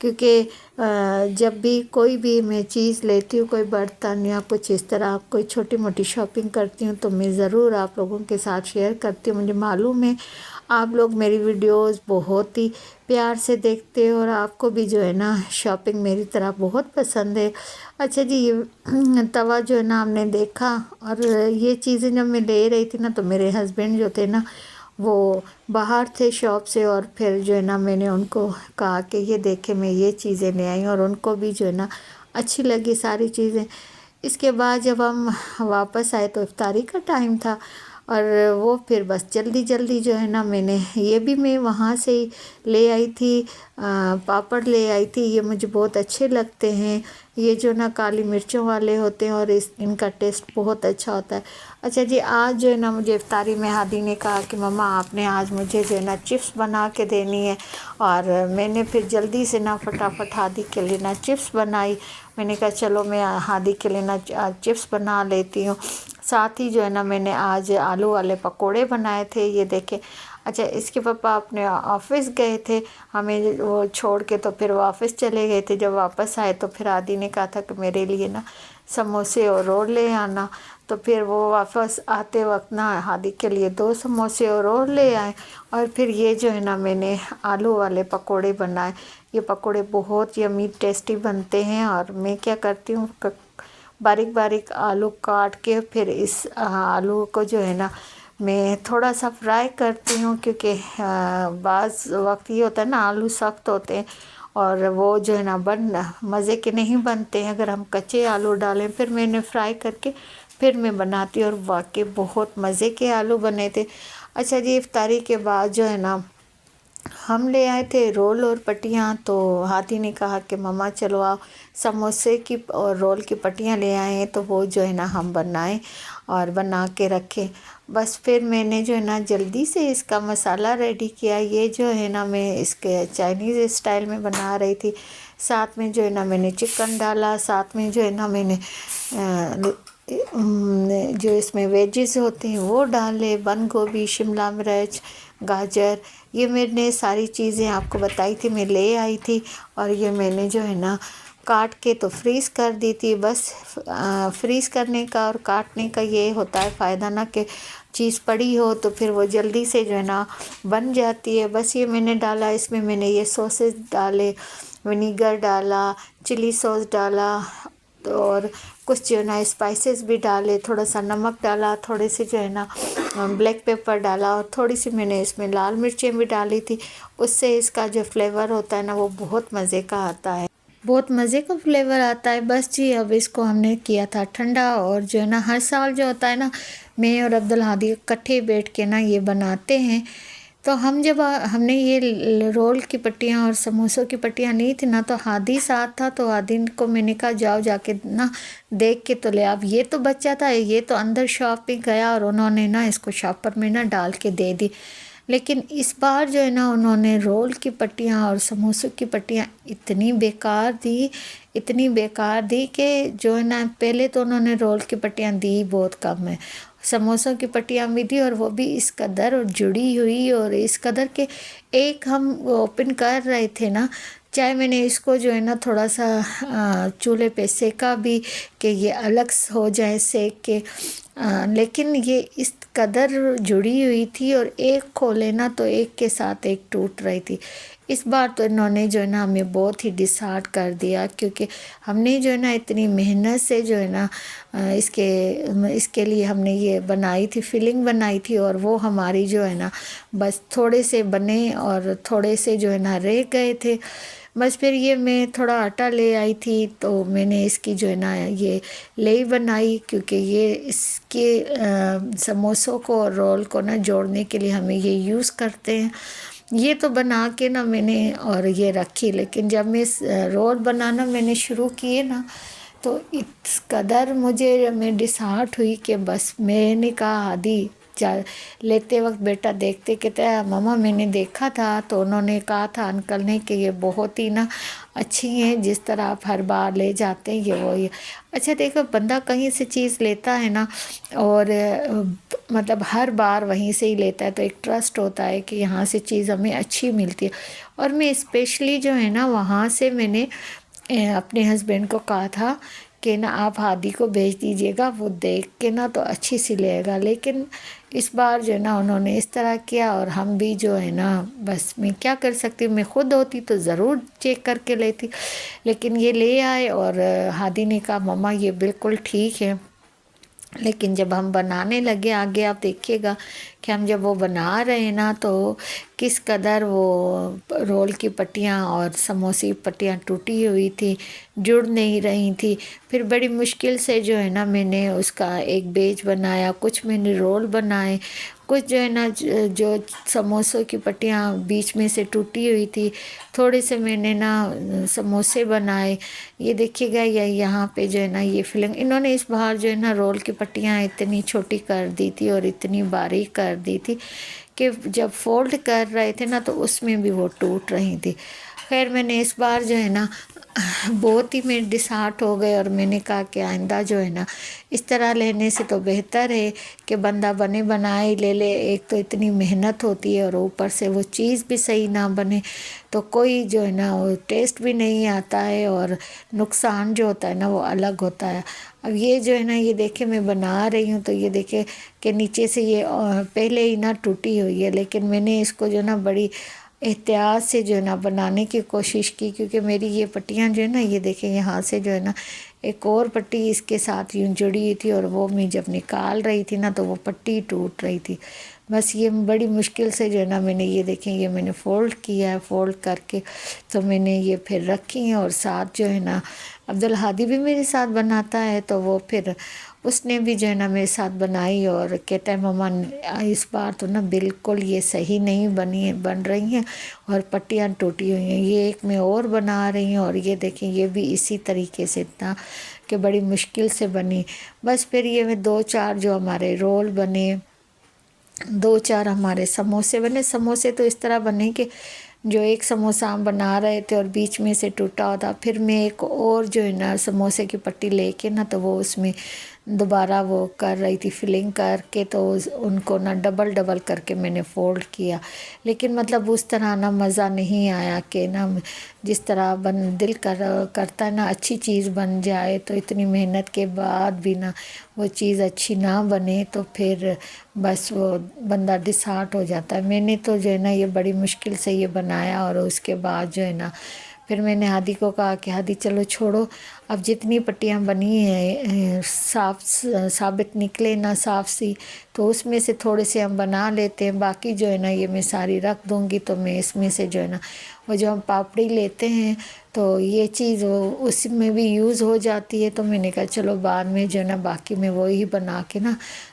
کیونکہ جب بھی کوئی بھی میں چیز لیتی ہوں، کوئی برتن یا کچھ اس طرح کوئی چھوٹی موٹی شاپنگ کرتی ہوں تو میں ضرور آپ لوگوں کے ساتھ شیئر کرتی ہوں۔ مجھے معلوم ہے آپ لوگ میری ویڈیوز بہت ہی پیار سے دیکھتے ہو اور آپ کو بھی جو ہے نا شاپنگ میری طرح بہت پسند ہے۔ اچھا جی، یہ توا جو ہے نا ہم نے دیکھا، اور یہ چیزیں جب میں لے رہی تھی نا تو میرے ہسبینڈ جو تھے نا وہ باہر تھے شاپ سے، اور پھر جو ہے نا میں نے ان کو کہا کہ یہ دیکھیں میں یہ چیزیں لے آئی ہوں، اور ان کو بھی جو ہے نا اچھی لگی ساری چیزیں۔ اس کے بعد جب ہم واپس آئے تو افطاری کا ٹائم تھا، اور وہ پھر بس جلدی جلدی جو ہے نا میں نے یہ بھی میں وہاں سے ہی لے آئی تھی، پاپڑ لے آئی تھی۔ یہ مجھے بہت اچھے لگتے ہیں، یہ جو نا کالی مرچوں والے ہوتے ہیں، اور ان کا ٹیسٹ بہت اچھا ہوتا ہے۔ اچھا جی، آج جو ہے نا مجھے افطاری میں ہادی نے کہا کہ مما آپ نے آج مجھے جو ہے نا چپس بنا کے دینی ہے، اور میں نے پھر جلدی سے نا فٹافٹ ہادی کے لیے نا چپس بنائی۔ میں نے کہا چلو میں ہادی کے لیے نا چپس بنا لیتی ہوں، ساتھ ہی جو ہے نا میں نے آج آلو والے پکوڑے بنائے تھے، یہ دیکھیں۔ اچھا، اس کے پاپا اپنے آفس گئے تھے، ہمیں وہ چھوڑ کے، تو پھر وہ آفس چلے گئے تھے۔ جب واپس آئے تو پھر ہادی نے کہا تھا کہ میرے لیے نا سموسے اور رول لے آنا، تو پھر وہ واپس آتے وقت نا ہادی کے لیے 2 سموسے اور رول لے آئے، اور پھر یہ جو ہے نا میں نے آلو والے پکوڑے بنائے۔ یہ پکوڑے بہت یمی ٹیسٹی بنتے ہیں، اور میں کیا کرتی ہوں باریک باریک آلو کاٹ کے پھر اس آلو کو جو ہے نا میں تھوڑا سا فرائی کرتی ہوں، کیونکہ بعض وقت یہ ہوتا ہے نا آلو سخت ہوتے ہیں اور وہ جو ہے نا مزے کے نہیں بنتے ہیں اگر ہم کچے آلو ڈالیں۔ پھر میں نے فرائی کر کے پھر میں بناتی ہوں، اور واقعی بہت مزے کے آلو بنے تھے۔ اچھا جی، افطاری کے بعد جو ہے نا ہم لے آئے تھے رول اور پٹیاں، تو ہادی نے کہا کہ مما چلو آپ سموسے کی اور رول کی پٹیاں لے آئے ہیں، تو وہ جو ہے نا ہم بنائیں اور بنا کے رکھیں۔ بس پھر میں نے جو ہے نا جلدی سے اس کا مسالہ ریڈی کیا۔ یہ جو ہے نا میں اس کے چائنیز اسٹائل میں بنا رہی تھی، ساتھ میں جو ہے نا میں نے چکن ڈالا، ساتھ میں جو ہے نا میں نے جو اس میں ویجز ہوتے ہیں وہ ڈالے، بند گوبھی، شملہ مرچ، گاجر، یہ میں نے ساری چیزیں آپ کو بتائی تھی میں لے آئی تھی، اور یہ میں نے جو ہے نا کاٹ کے تو فریز کر دی تھی۔ بس فریز کرنے کا اور کاٹنے کا یہ ہوتا ہے فائدہ نا کہ چیز پڑی ہو تو پھر وہ جلدی سے جو ہے نا بن جاتی ہے۔ بس یہ میں نے ڈالا، اس میں نے یہ سوسز ڈالے، ونیگر ڈالا، چلی سوس ڈالا، اور کچھ جو ہے نا اسپائسز بھی ڈالے، تھوڑا سا نمک ڈالا، تھوڑے سے جو ہے نا بلیک پیپر ڈالا، اور تھوڑی سی میں نے اس میں لال مرچیں بھی ڈالی تھی۔ اس سے اس کا جو فلیور ہوتا ہے نا وہ بہت مزے کا آتا ہے، بہت مزے کا فلیور آتا ہے۔ بس جی، اب اس کو ہم نے کیا تھا ٹھنڈا، اور جو ہے نا ہر سال جو ہوتا ہے نا میں اور عبدالہادی اکٹھے بیٹھ کے نا یہ بناتے ہیں۔ تو ہم نے یہ رول کی پٹیاں اور سموسوں کی پٹیاں نہیں تھی نا، تو ہادی ساتھ تھا، تو ہادی کو میں نے کہا جاؤ جا کے نا دیکھ کے تو لے۔ اب یہ تو بچہ تھا، یہ تو اندر شاپ میں گیا اور انہوں نے نا اس کو شاپر میں نا ڈال کے دے دی۔ لیکن اس بار جو ہے نا انہوں نے رول کی پٹیاں اور سموسوں کی پٹیاں اتنی بیکار دی کہ جو ہے نا پہلے تو انہوں نے رول کی پٹیاں دی بہت کم ہے، سموسوں کی پٹیاں بھی دی، اور وہ بھی اس قدر جڑی ہوئی، اور اس قدر کہ ایک ہم اوپن کر رہے تھے نا، چاہے میں نے اس کو جو ہے نا تھوڑا سا چولہے پہ سیکا بھی کہ یہ الگ ہو جائے سیک کے، لیکن یہ اس قدر جڑی ہوئی تھی، اور ایک کھولے نا تو ایک کے ساتھ ایک ٹوٹ رہی تھی۔ اس بار تو انہوں نے جو ہے نا ہمیں بہت ہی ڈسہارٹ کر دیا، کیونکہ ہم نے جو ہے نا اتنی محنت سے جو ہے نا اس کے لیے ہم نے یہ بنائی تھی، فلنگ بنائی تھی، اور وہ ہماری جو ہے نا بس تھوڑے سے بنے اور تھوڑے سے جو ہے نا رہ گئے تھے۔ بس پھر یہ میں تھوڑا آٹا لے آئی تھی، تو میں نے اس کی جو ہے نا یہ لئی بنائی، کیونکہ یہ اس کے سموسوں کو اور رول کو نا جوڑنے کے لیے ہمیں یہ یوز کرتے ہیں۔ یہ تو بنا کے نا میں نے اور یہ رکھی، لیکن جب میں رول بنانا میں نے شروع کیے نا تو اس قدر میں ڈسہارٹ ہوئی کہ بس میں نے کہا ہادی لیتے وقت بیٹا دیکھتے کہتا ہے مما میں نے دیکھا تھا، تو انہوں نے کہا تھا انکل نے کہ یہ بہت ہی نا اچھی ہیں جس طرح آپ ہر بار لے جاتے ہیں یہ وہی۔ اچھا دیکھو بندہ کہیں سے چیز لیتا ہے نا اور مطلب ہر بار وہیں سے ہی لیتا ہے تو ایک ٹرسٹ ہوتا ہے کہ یہاں سے چیز ہمیں اچھی ملتی ہے۔ اور میں اسپیشلی جو ہے نا وہاں سے میں نے اپنے ہسبینڈ کو کہا تھا کہ نا آپ ہادی کو بھیج دیجیے گا، وہ دیکھ کے نا تو اچھی سی لے گا، لیکن اس بار جو ہے نا انہوں نے اس طرح کیا اور ہم بھی جو ہے نا بس میں کیا کر سکتی ہوں، میں خود ہوتی تو ضرور چیک کر کے لیتی، لیکن یہ لے آئے اور ہادی نے کہا مما یہ بالکل ٹھیک ہے۔ لیکن جب ہم بنانے لگے آگے آپ دیکھیے گا کہ ہم جب وہ بنا رہے ہیں نا تو کس قدر وہ رول کی پٹیاں اور سموسے کی پٹیاں ٹوٹی ہوئی تھی، جڑ نہیں رہی تھی۔ پھر بڑی مشکل سے جو ہے نا میں نے اس کا ایک بیج بنایا، کچھ میں نے رول بنائے، کچھ جو ہے نا جو سموسوں کی پٹیاں بیچ میں سے ٹوٹی ہوئی تھی تھوڑے سے میں نے نا سموسے بنائے۔ یہ دیکھیے گا یہاں پہ جو ہے نا یہ فلنگ انہوں نے اس بار جو ہے نا رول کی پٹیاں اتنی چھوٹی کر دی تھی اور اتنی باریک کر دی تھی کہ جب فولڈ کر رہے تھے نا تو اس میں بھی وہ ٹوٹ رہی تھی۔ خیر میں نے اس بار جو ہے نا بہت ہی میں ڈسہارٹ ہو گئے اور میں نے کہا کہ آئندہ جو ہے نا اس طرح لینے سے تو بہتر ہے کہ بندہ بنے بنائے لے لے، ایک تو اتنی محنت ہوتی ہے اور اوپر سے وہ چیز بھی صحیح نہ بنے تو کوئی جو ہے نا وہ ٹیسٹ بھی نہیں آتا ہے اور نقصان جو ہوتا ہے نا وہ الگ ہوتا ہے۔ اب یہ جو ہے نا یہ دیکھیں میں بنا رہی ہوں تو یہ دیکھیں کہ نیچے سے یہ پہلے ہی نا ٹوٹی ہوئی ہے، لیکن میں نے اس کو جو ہے نا بڑی احتیاط سے جو ہے نا بنانے کی کوشش کی، کیونکہ میری یہ پٹیاں جو ہے نا یہ دیکھیں یہاں سے جو ہے نا ایک اور پٹی اس کے ساتھ یوں جڑی ہوئی تھی اور وہ میں جب نکال رہی تھی نا تو وہ پٹی ٹوٹ رہی تھی۔ بس یہ بڑی مشکل سے جو ہے نا میں نے یہ دیکھیں یہ میں نے فولڈ کیا ہے، فولڈ کر کے تو میں نے یہ پھر رکھی ہیں اور ساتھ جو ہے نا عبدالہادی بھی میرے ساتھ بناتا ہے تو وہ پھر اس نے بھی جو ہے نا میرے ساتھ بنائی اور کہتا ہے مما اس بار تو نا بالکل یہ صحیح نہیں بن رہی ہیں اور پٹیاں ٹوٹی ہوئی ہیں، یہ ایک میں اور بنا رہی ہوں اور یہ دیکھیں یہ بھی اسی طریقے سے تھا کہ بڑی مشکل سے بنی۔ بس پھر یہ میں 2-4 جو ہمارے رول بنے، 2-4 ہمارے سموسے بنے۔ سموسے تو اس طرح بنے کہ جو ایک سموسہ ہم بنا رہے تھے اور بیچ میں سے ٹوٹا ہوتا، پھر میں ایک اور جو ہے نا سموسے کی پٹی لے کے نا تو وہ اس میں دوبارہ وہ کر رہی تھی فلنگ کر کے، تو ان کو نا ڈبل کر کے میں نے فولڈ کیا، لیکن مطلب اس طرح نا مزہ نہیں آیا کہ نا جس طرح دل کرتا ہے نا اچھی چیز بن جائے تو اتنی محنت کے بعد بھی نا وہ چیز اچھی نہ بنے تو پھر بس وہ بندہ ڈسہارٹ ہو جاتا ہے۔ میں نے تو جو ہے نا یہ بڑی مشکل سے یہ بنایا اور اس کے بعد جو ہے نا پھر میں نے ہادی کو کہا کہ ہادی چلو چھوڑو، اب جتنی پٹیاں بنی ہیں ثابت نکلے نا صاف سی تو اس میں سے تھوڑے سے ہم بنا لیتے ہیں، باقی جو ہے نا یہ میں ساری رکھ دوں گی، تو میں اس میں سے جو ہے نا وہ جو ہم پاپڑی لیتے ہیں تو یہ چیز اس میں بھی یوز ہو جاتی ہے، تو میں نے کہا چلو بعد میں جو ہے نا باقی میں وہی بنا کے نا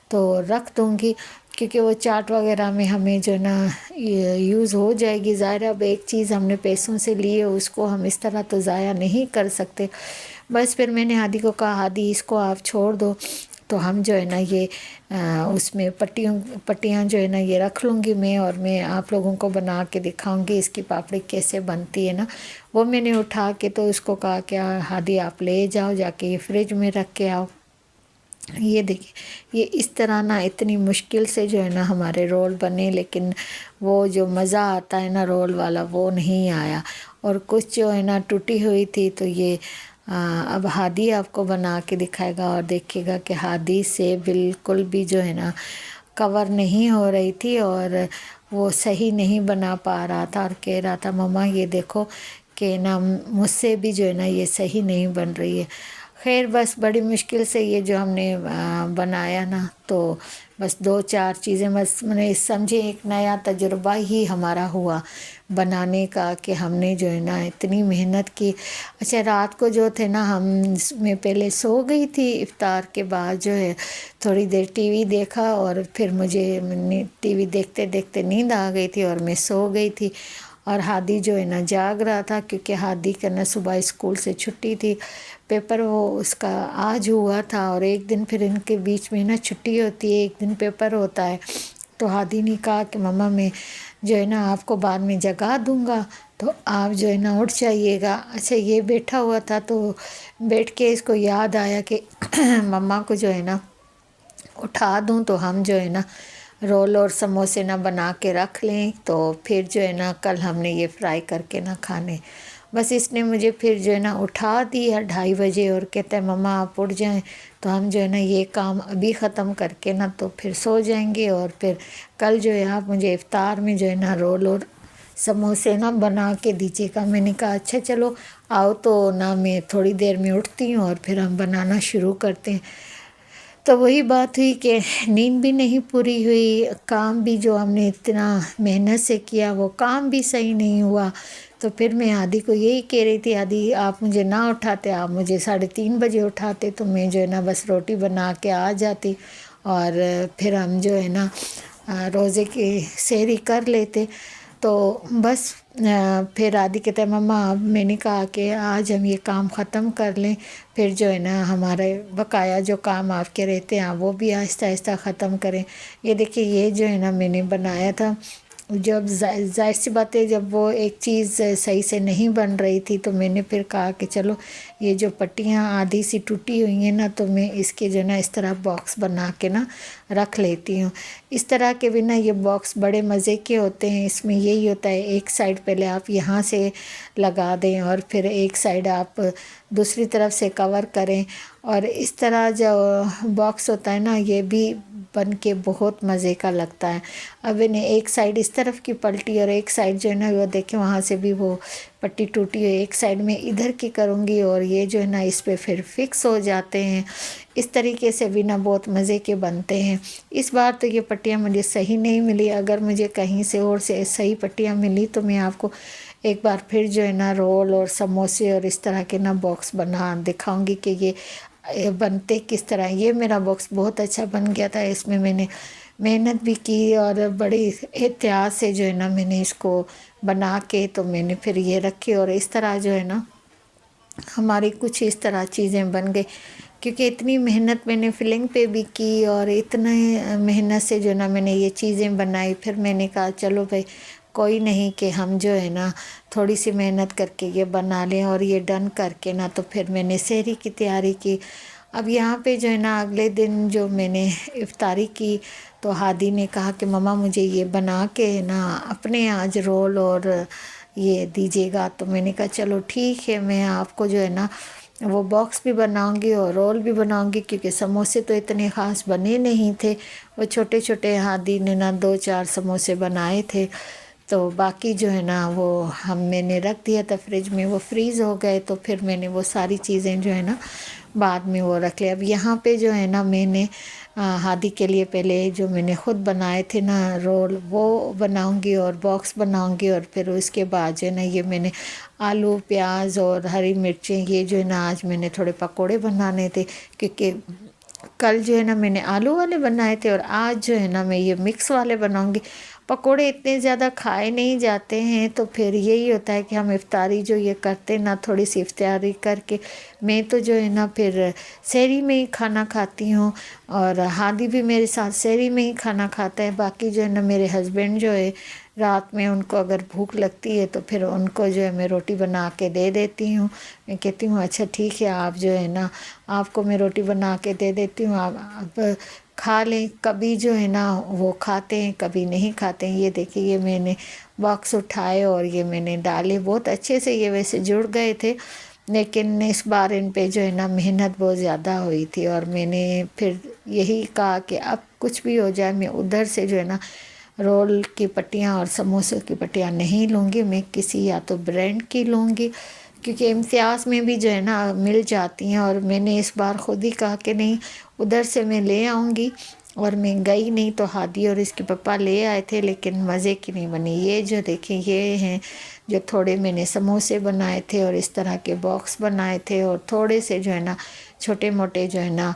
تو رکھ دوں گی، کیونکہ وہ چاٹ وغیرہ میں ہمیں جو ہے نا یوز ہو جائے گی۔ ظاہر اب ایک چیز ہم نے پیسوں سے لی ہے اس کو ہم اس طرح تو ضائع نہیں کر سکتے۔ بس پھر میں نے ہادی کو کہا ہادی اس کو آپ چھوڑ دو، تو ہم جو ہے نا یہ اس میں پٹیاں جو ہے نا یہ رکھ لوں گی میں، اور میں آپ لوگوں کو بنا کے دکھاؤں گی اس کی پاپڑی کیسے بنتی ہے نا۔ وہ میں نے اٹھا کے تو اس کو کہا کہ ہادی آپ لے جاؤ جا کے یہ فریج میں رکھ کے آؤ۔ یہ دیکھیں یہ اس طرح نا اتنی مشکل سے جو ہے نا ہمارے رول بنے، لیکن وہ جو مزہ آتا ہے نا رول والا وہ نہیں آیا، اور کچھ جو ہے نا ٹوٹی ہوئی تھی تو یہ اب ہادی آپ کو بنا کے دکھائے گا اور دیکھے گا کہ ہادی سے بالکل بھی جو ہے نا کور نہیں ہو رہی تھی اور وہ صحیح نہیں بنا پا رہا تھا اور کہہ رہا تھا مما یہ دیکھو کہ نا مجھ سے بھی جو ہے نا یہ صحیح نہیں بن رہی ہے۔ خیر بس بڑی مشکل سے یہ جو ہم نے بنایا نا تو بس 2-4 چیزیں بس میں نے سمجھے ایک نیا تجربہ ہی ہمارا ہوا بنانے کا کہ ہم نے جو ہے نا اتنی محنت کی۔ اچھا رات کو جو تھے نا میں پہلے سو گئی تھی، افطار کے بعد جو ہے تھوڑی دیر ٹی وی دیکھا اور پھر مجھے ٹی وی دیکھتے دیکھتے نیند آ گئی تھی اور میں سو گئی تھی، اور ہادی جو ہے نا جاگ رہا تھا کیونکہ ہادی کا نا صبح اسکول سے چھٹی تھی، پیپر وہ اس کا آج ہوا تھا، اور ایک دن پھر ان کے بیچ میں نا چھٹی ہوتی ہے، ایک دن پیپر ہوتا ہے تو ہادی نے کہا کہ مما میں جو ہے نا آپ کو بعد میں جگا دوں گا، تو آپ جو ہے نا اٹھ جائیے گا۔ اچھا یہ بیٹھا ہوا تھا تو بیٹھ کے اس کو یاد آیا کہ مما کو جو ہے نا اٹھا دوں تو ہم جو ہے نا رول اور سموسے نہ بنا کے رکھ لیں، تو پھر جو ہے نا کل ہم نے یہ فرائی کر کے نہ کھانے۔ بس اس نے مجھے پھر جو ہے نا اٹھا دیا 2:30 بجے اور کہتا ہے مما آپ اٹھ جائیں، تو ہم جو ہے نا یہ کام ابھی ختم کر کے نا تو پھر سو جائیں گے، اور پھر کل جو ہے آپ مجھے افطار میں جو ہے نا رول اور سموسے نا بنا کے دیجیے گا۔ میں نے کہا اچھا چلو آؤ، تو نا میں تھوڑی دیر میں اٹھتی ہوں اور پھر ہم بنانا شروع کرتے ہیں۔ تو وہی بات ہوئی کہ نیند بھی نہیں پوری ہوئی، کام بھی جو ہم نے اتنا محنت سے کیا وہ کام بھی صحیح نہیں ہوا۔ تو پھر میں ہادی کو یہی کہہ رہی تھی ہادی آپ مجھے نہ اٹھاتے، آپ مجھے 3:30 بجے اٹھاتے تو میں جو ہے نا بس روٹی بنا کے آ جاتی، اور پھر ہم جو ہے نا روزے کی سحری کر لیتے۔ تو بس پھر ہادی کہتا ہے مما اب میں نے کہا کہ آج ہم یہ کام ختم کر لیں، پھر جو ہے نا ہمارے بقایا جو کام آپ کے رہتے ہیں وہ بھی آہستہ آہستہ ختم کریں۔ یہ دیکھیے یہ جو ہے نا میں نے بنایا تھا، جب ظاہر سی بات ہے جب وہ ایک چیز صحیح سے نہیں بن رہی تھی تو میں نے پھر کہا کہ چلو یہ جو پٹیاں آدھی سی ٹوٹی ہوئی ہیں نا تو میں اس کے جو ہے نا اس طرح باکس بنا کے نا رکھ لیتی ہوں۔ اس طرح کے بھی نا یہ باکس بڑے مزے کے ہوتے ہیں۔ اس میں یہی ہوتا ہے ایک سائڈ پہلے آپ یہاں سے لگا دیں اور پھر ایک سائڈ آپ دوسری طرف سے کور کریں، اور اس طرح جو باکس ہوتا ہے نا یہ بھی بن کے بہت مزے کا لگتا ہے۔ اب انہیں ایک سائڈ اس طرف کی پلٹی اور ایک سائڈ جو ہے نا وہ دیکھیں وہاں سے بھی وہ پٹی ٹوٹی ہے، ایک سائڈ میں ادھر کی کروں گی اور یہ جو ہے نا اس پہ پھر فکس ہو جاتے ہیں۔ اس طریقے سے بھی نا بہت مزے کے بنتے ہیں۔ اس بار تو یہ پٹیاں مجھے صحیح نہیں ملی، اگر مجھے کہیں سے اور سے صحیح پٹیاں ملی تو میں آپ کو ایک بار پھر جو ہے نا رول اور سموسے اور اس طرح کے نا باکس بنا دکھاؤں گی کہ یہ بنتے کس طرح۔ یہ میرا باکس بہت اچھا بن گیا تھا، اس میں نے محنت بھی کی اور بڑی احتیاط سے جو ہے نا میں نے اس کو بنا کے تو میں نے پھر یہ رکھے، اور اس طرح جو ہے نا ہماری کچھ اس طرح چیزیں بن گئی، کیونکہ اتنی محنت میں نے فلنگ پہ بھی کی اور اتنے محنت سے جو ہے نا میں نے یہ چیزیں بنائی۔ پھر میں نے کہا چلو بھائی کوئی نہیں کہ ہم جو ہے نا تھوڑی سی محنت کر کے یہ بنا لیں، اور یہ ڈن کر کے نا تو پھر میں نے سحری کی تیاری کی۔ اب یہاں پہ جو ہے نا اگلے دن جو میں نے افطاری کی تو ہادی نے کہا کہ مما مجھے یہ بنا کے نا اپنے آج رول اور یہ دیجیے گا، تو میں نے کہا چلو ٹھیک ہے میں آپ کو جو ہے نا وہ باکس بھی بناؤں گی اور رول بھی بناؤں گی، کیونکہ سموسے تو اتنے خاص بنے نہیں تھے، وہ چھوٹے چھوٹے ہادی نے نا 2-4 سموسے بنائے تھے، تو باقی جو ہے نا وہ میں نے رکھ دیا تھا فریج میں، وہ فریز ہو گئے تو پھر میں نے وہ ساری چیزیں جو ہے نا بعد میں وہ رکھ لیا۔ اب یہاں پہ جو ہے نا میں نے ہادی کے لیے پہلے جو میں نے خود بنائے تھے نا رول وہ بناؤں گی اور باکس بناؤں گی، اور پھر اس کے بعد جو ہے نا یہ میں نے آلو پیاز اور ہری مرچیں یہ جو ہے نا آج میں نے تھوڑے پکوڑے بنانے تھے، کیونکہ کل جو ہے نا میں نے آلو والے بنائے تھے اور آج جو ہے نا میں یہ مکس والے بناؤں گی۔ پکوڑے اتنے زیادہ کھائے نہیں جاتے ہیں تو پھر یہی ہوتا ہے کہ ہم افطاری جو یہ کرتے نا تھوڑی سی افطاری کر کے میں تو جو ہے نا پھر سحری میں ہی کھانا کھاتی ہوں، اور ہادی بھی میرے ساتھ سحری میں ہی کھانا کھاتا ہے۔ باقی جو ہے نا میرے ہسبینڈ جو ہے رات میں ان کو اگر بھوک لگتی ہے تو پھر ان کو جو ہے میں روٹی بنا کے دے دیتی ہوں، میں کہتی ہوں اچھا ٹھیک ہے آپ جو ہے نا آپ کو میں روٹی بنا کے دے دیتی ہوں، آپ کھا لیں۔ کبھی جو ہے نا وہ کھاتے ہیں کبھی نہیں کھاتے ہیں۔ یہ دیکھیے یہ میں نے باکس اٹھائے اور یہ میں نے ڈالے، بہت اچھے سے یہ ویسے جڑ گئے تھے، لیکن اس بار ان پہ جو ہے نا محنت بہت زیادہ ہوئی تھی، اور میں نے پھر یہی کہا کہ اب کچھ بھی ہو جائے میں ادھر سے جو ہے نا رول کی پٹیاں اور سموسے کی پٹیاں نہیں لوں گی، میں کسی یا تو برانڈ کی لوں گی، کیونکہ امتیاز میں بھی جو ہے نا مل جاتی ہیں، اور میں نے اس بار خود ہی کہا کہ نہیں ادھر سے میں لے آؤں گی، اور میں گئی نہیں تو ہادی اور اس کے پپا لے آئے تھے لیکن مزے کی نہیں بنی۔ یہ جو دیکھیں یہ ہیں جو تھوڑے میں نے سموسے بنائے تھے اور اس طرح کے باکس بنائے تھے، اور تھوڑے سے جو ہے نا چھوٹے موٹے جو ہے نا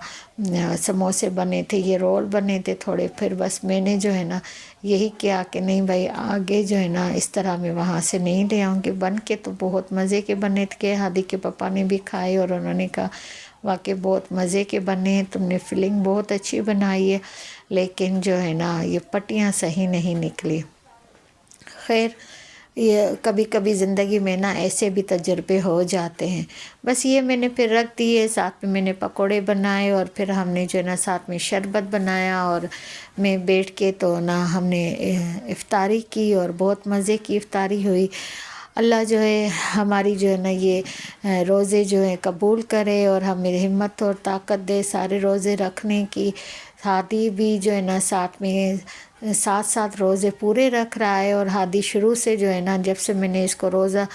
سموسے بنے تھے، یہ رول بنے تھے تھوڑے۔ پھر بس میں نے جو ہے نا یہی کیا کہ نہیں بھائی آگے جو ہے نا اس طرح میں وہاں سے نہیں لے آؤں گی، بن کے تو بہت مزے کے بنے تھے۔ ہادی کے پپا نے بھی کھائے اور انہوں نے کہا واقعی بہت مزے کے بنے ہیں، تم نے فلنگ بہت اچھی بنائی ہے۔ لیکن جو ہے نا یہ پٹیاں صحیح نہیں نکلی۔ خیر، یہ کبھی کبھی زندگی میں نا ایسے بھی تجربے ہو جاتے ہیں۔ بس یہ میں نے پھر رکھ دیے، ساتھ میں نے پکوڑے بنائے، اور پھر ہم نے جو ہے نا ساتھ میں شربت بنایا، اور میں بیٹھ کے تو نا ہم نے افطاری کی، اور بہت مزے کی افطاری ہوئی۔ اللہ جو ہے ہماری جو ہے نا یہ روزے جو ہے قبول کرے، اور ہمیں ہمت اور طاقت دے سارے روزے رکھنے کی۔ ہادی بھی جو ہے نا ساتھ میں 7 روزے پورے رکھ رہا ہے، اور ہادی شروع سے جو ہے نا جب سے میں نے اس کو روزہ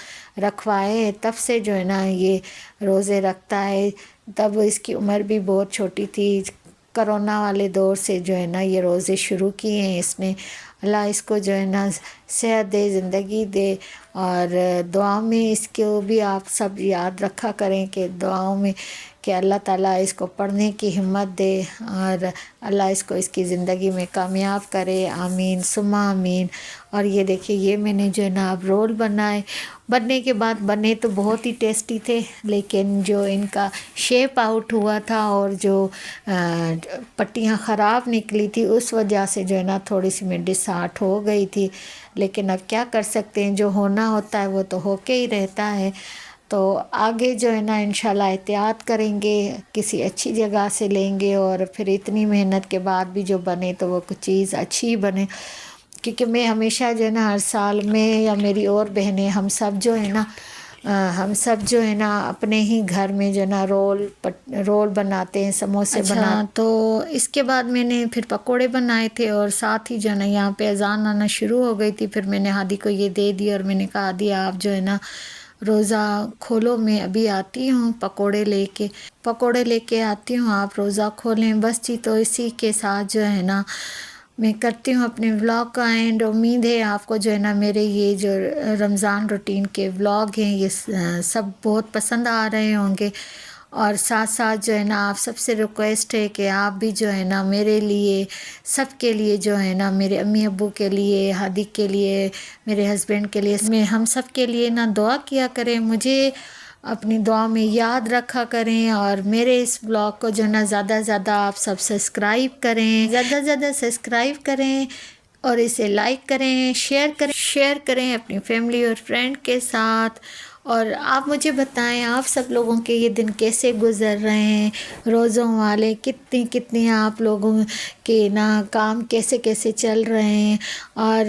رکھوائے ہے تب سے جو ہے نا یہ روزے رکھتا ہے۔ تب اس کی عمر بھی بہت چھوٹی تھی، کرونا والے دور سے جو ہے نا یہ روزے شروع کیے ہیں اس نے۔ اللہ اس کو جو ہے نا صحت دے، زندگی دے، اور دعاؤں میں اس کو بھی آپ سب یاد رکھا کریں کہ دعاؤں میں کہ اللہ تعالیٰ اس کو پڑھنے کی ہمت دے، اور اللہ اس کو اس کی زندگی میں کامیاب کرے، آمین ثم آمین۔ اور یہ دیکھیے یہ میں نے جو ہے نا اب رول بنائے، بننے کے بعد بنے تو بہت ہی ٹیسٹی تھے، لیکن جو ان کا شیپ آؤٹ ہوا تھا اور جو پٹیاں خراب نکلی تھی اس وجہ سے جو ہے نا تھوڑی سی میں ڈسہارٹ ہو گئی تھی، لیکن اب کیا کر سکتے ہیں، جو ہونا ہوتا ہے وہ تو ہو کے ہی رہتا ہے۔ تو آگے جو ہے نا انشاءاللہ احتیاط کریں گے، کسی اچھی جگہ سے لیں گے، اور پھر اتنی محنت کے بعد بھی جو بنے تو وہ کچھ چیز اچھی بنے۔ کیونکہ میں ہمیشہ جو ہے نا ہر سال میں یا میری اور بہنیں ہم سب جو ہے نا اپنے ہی گھر میں جو ہے نا رول بناتے ہیں، سموسے بناتے۔ تو اس کے بعد میں نے پھر پکوڑے بنائے تھے، اور ساتھ ہی جو ہے نا یہاں پہ اذان آنا شروع ہو گئی تھی، پھر میں نے ہادی کو یہ دے دیا، اور میں نے کہا ہادی آپ جو ہے نا روزہ کھولو، میں ابھی آتی ہوں پکوڑے لے کے آتی ہوں، آپ روزہ کھولیں بس جی۔ تو اسی کے ساتھ جو ہے نا میں کرتی ہوں اپنے ولاگ کا اینڈ۔ امید ہے آپ کو جو ہے نا میرے یہ جو رمضان روٹین کے ولاگ ہیں یہ سب بہت پسند آ رہے ہوں گے، اور ساتھ ساتھ جو ہے نا آپ سب سے ریکویسٹ ہے کہ آپ بھی جو ہے نا میرے لیے، سب کے لیے جو ہے نا، میرے امی ابو کے لیے، ہادی کے لیے، میرے ہسبینڈ کے لیے، ہم سب کے لیے نا دعا کیا کریں، مجھے اپنی دعا میں یاد رکھا کریں، اور میرے اس بلاگ کو جو ہے نا زیادہ سے زیادہ آپ سب سبسکرائب کریں، زیادہ سے زیادہ سبسکرائب کریں، اور اسے لائک کریں، شیئر کریں اپنی فیملی اور فرینڈ کے ساتھ۔ اور آپ مجھے بتائیں آپ سب لوگوں کے یہ دن کیسے گزر رہے ہیں، روزوں والے کتنی آپ لوگوں کے نا کام کیسے چل رہے ہیں، اور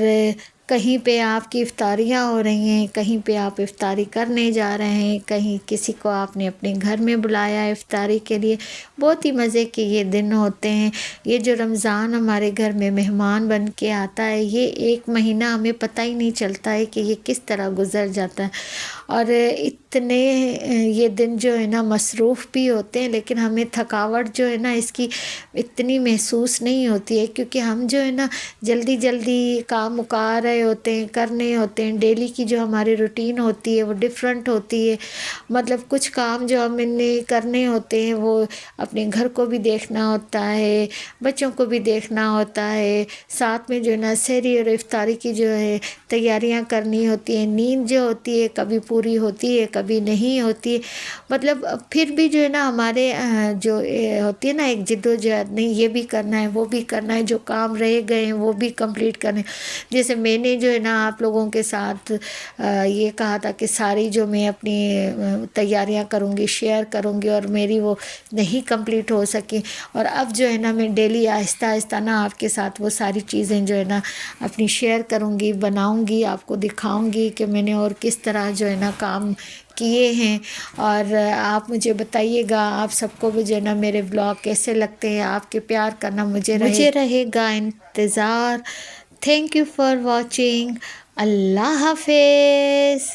کہیں پہ آپ کی افطاریاں ہو رہی ہیں، کہیں پہ آپ افطاری کرنے جا رہے ہیں، کہیں کسی کو آپ نے اپنے گھر میں بلایا ہے افطاری کے لیے۔ بہت ہی مزے کے یہ دن ہوتے ہیں۔ یہ جو رمضان ہمارے گھر میں مہمان بن کے آتا ہے، یہ 1 مہینہ ہمیں پتہ ہی نہیں چلتا ہے کہ یہ کس طرح گزر جاتا ہے، اور اتنے یہ دن جو ہے نا مصروف بھی ہوتے ہیں، لیکن ہمیں تھکاوٹ جو ہے نا اس کی اتنی محسوس نہیں ہوتی ہے، کیونکہ ہم جو ہے نا جلدی کام مکا رہے ہوتے ہیں، کرنے ہوتے ہیں۔ ڈیلی کی جو ہماری روٹین ہوتی ہے وہ ڈیفرنٹ ہوتی ہے، مطلب کچھ کام جو ہم نے کرنے ہوتے ہیں وہ اپنے گھر کو بھی دیکھنا ہوتا ہے، بچوں کو بھی دیکھنا ہوتا ہے، ساتھ میں جو ہے نا سحری اور افطاری کی جو ہے تیاریاں کرنی ہوتی ہیں، نیند جو ہوتی ہے کبھی پوری ہوتی ہے کبھی نہیں ہوتی ہے، مطلب پھر بھی جو ہے نا ہمارے جو ہوتی ہے نا ایک جدوجہد، نہیں یہ بھی کرنا ہے وہ بھی کرنا ہے، جو کام رہ گئے ہیں وہ بھی کمپلیٹ کرنے۔ جیسے میں نے جو ہے نا آپ لوگوں کے ساتھ یہ کہا تھا کہ ساری جو میں اپنی تیاریاں کروں گی شیئر کروں گی، اور میری وہ نہیں کمپلیٹ ہو سکی، اور اب جو ہے نا میں ڈیلی آہستہ نا آپ کے ساتھ وہ ساری چیزیں جو ہے نا اپنی شیئر کروں گی، بناؤں گی، آپ کو دکھاؤں گی کہ میں نے اور کس طرح جو ہے نا کام کیے ہیں۔ اور آپ مجھے بتائیے گا آپ سب کو بھی جو ہے نا میرے بلاگ کیسے لگتے ہیں، آپ کے پیار کرنا مجھے رہے گا انتظار۔ Thank you for watching. اللہ حافظ۔